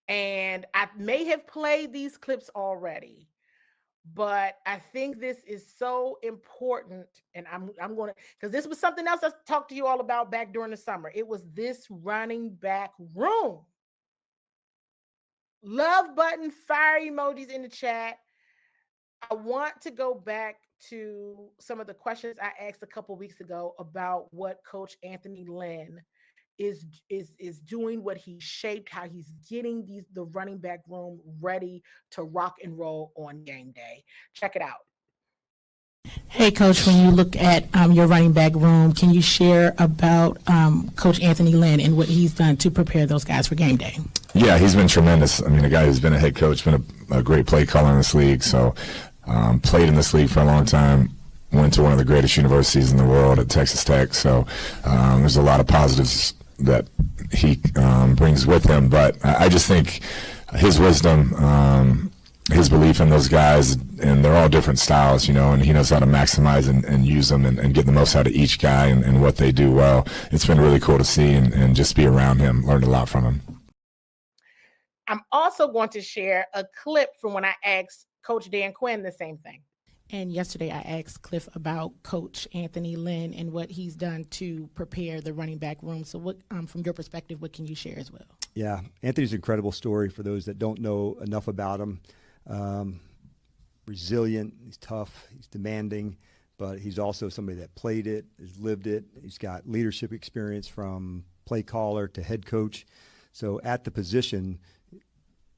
And I may have played these clips already, but I think this is so important. And I'm going to, because this was something else I talked to you all about back during the summer. It was this running back room. Love button, fire emojis in the chat. I want to go back to some of the questions I asked a couple weeks ago about what Coach Anthony Lynn is doing, what he shaped, how he's getting the running back room ready to rock and roll on game day. Check it out. Hey, Coach, when you look at your running back room, can you share about Coach Anthony Lynn and what he's done to prepare those guys for game day? Yeah, he's been tremendous. I mean, a guy who's been a head coach, been a great play caller in this league. So played in this league for a long time, went to one of the greatest universities in the world at Texas Tech. So there's a lot of positives that he brings with him. But I just think his wisdom, his belief in those guys, and they're all different styles, and he knows how to maximize and use them and get the most out of each guy and what they do well. It's been really cool to see and just be around him, learned a lot from him. I'm also going to share a clip from when I asked Coach Dan Quinn the same thing. And yesterday I asked Cliff about Coach Anthony Lynn and what he's done to prepare the running back room. So what, from your perspective, what can you share as well? Yeah, Anthony's an incredible story for those that don't know enough about him. Resilient, he's tough, he's demanding, but he's also somebody that played it, has lived it. He's got leadership experience from play caller to head coach. So at the position,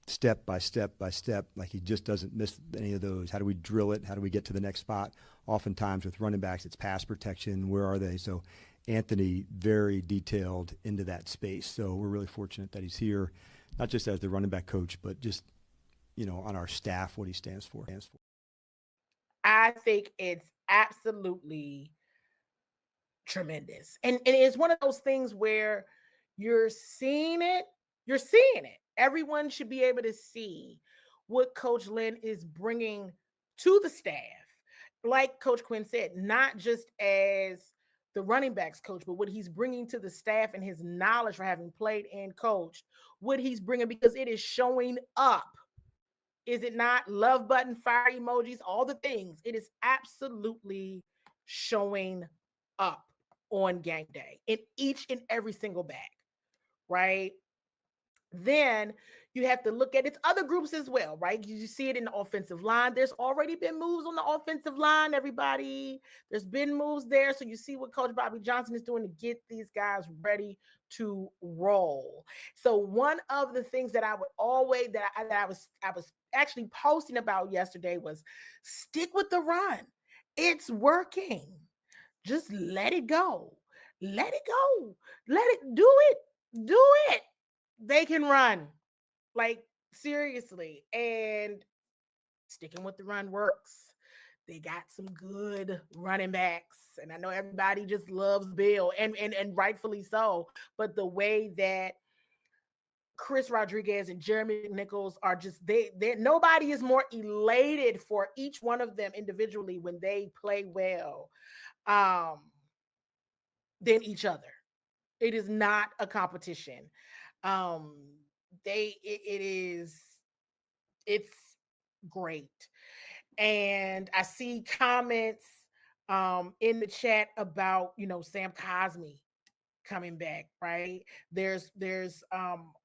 step by step by step, like he just doesn't miss any of those. How do we drill it? How do we get to the next spot? Oftentimes with running backs, it's pass protection. Where are they? So Anthony, very detailed into that space. So we're really fortunate that he's here, not just as the running back coach, but just, on our staff, what he stands for. I think it's absolutely tremendous. And it's one of those things where you're seeing it. Everyone should be able to see what Coach Lynn is bringing to the staff. Like Coach Quinn said, not just as the running backs coach, but what he's bringing to the staff and his knowledge for having played and coached, what he's bringing, because it is showing up. Is it not? Love button, fire emojis, all the things. It is absolutely showing up on game day in each and every single back, right? Then you have to look at its other groups as well, right? You see it in the offensive line. There's already been moves on the offensive line, everybody. There's been moves there. So you see what Coach Bobby Johnson is doing to get these guys ready to roll. So one of the things that I would always, I was actually posting about yesterday was stick with the run. It's working. Just let it go. Let it go. Let it do it. Do it. They can run, like seriously, and sticking with the run works. They got some good running backs, and I know everybody just loves Bill, and rightfully so. But the way that Chris Rodriguez and Jeremy Nichols are just they nobody is more elated for each one of them individually when they play well than each other. It is not a competition. It's great. And I see comments in the chat about, Sam Cosmi coming back, right? There's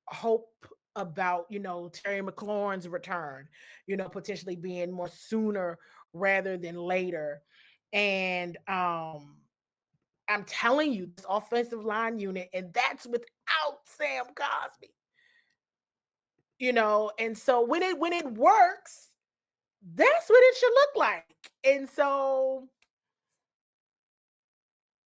hope about, Terry McLaurin's return, potentially being more sooner rather than later. And I'm telling you, this offensive line unit, and that's without Sam Cosmi. And so when it works, that's what it should look like. And so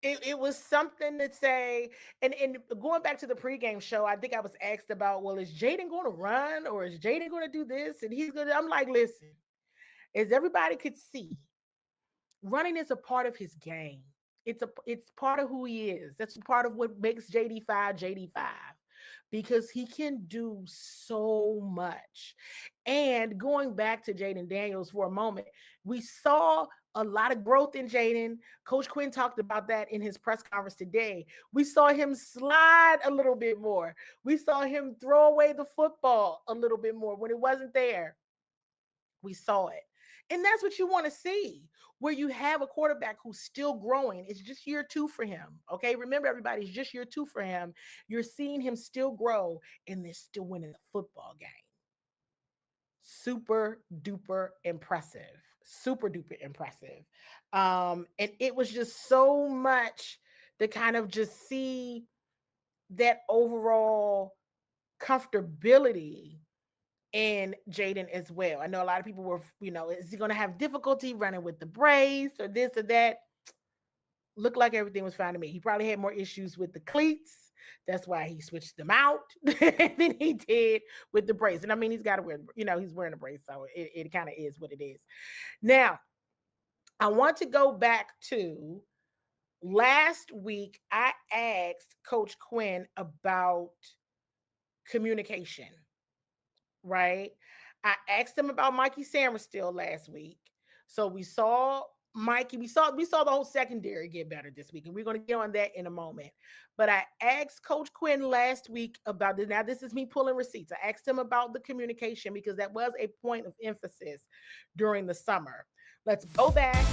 it was something to say. And going back to the pregame show, I think I was asked about, well, is Jaden going to run or is Jaden going to do this? And I'm like, listen, as everybody could see, running is a part of his game. It's part of who he is. That's part of what makes JD5, because he can do so much. And going back to Jaden Daniels for a moment, we saw a lot of growth in Jaden. Coach Quinn talked about that in his press conference today. We saw him slide a little bit more. We saw him throw away the football a little bit more when it wasn't there. We saw it. And that's what you want to see, where you have a quarterback who's still growing. It's just year 2 for him. Okay. Remember, everybody, it's just year 2 for him. You're seeing him still grow, and they're still winning the football game. Super duper impressive. And it was just so much to kind of just see that overall comfortability in Jaden as well. I know a lot of people were, is he going to have difficulty running with the brace or this or that? Looked like everything was fine to me. He probably had more issues with the cleats That's why he switched them out than he did with the brace. And I mean, he's got to wear, he's wearing a brace, so it kind of is what it is. Now, I want to go back to last week. I asked Coach Quinn about communication, right? I asked him about Mikey Samerstill last week. So we saw Mikey, we saw the whole secondary get better this week, and we're going to get on that in a moment. But I asked Coach Quinn last week about it. Now, this is me pulling receipts. I asked him about the communication because that was a point of emphasis during the summer. Let's go back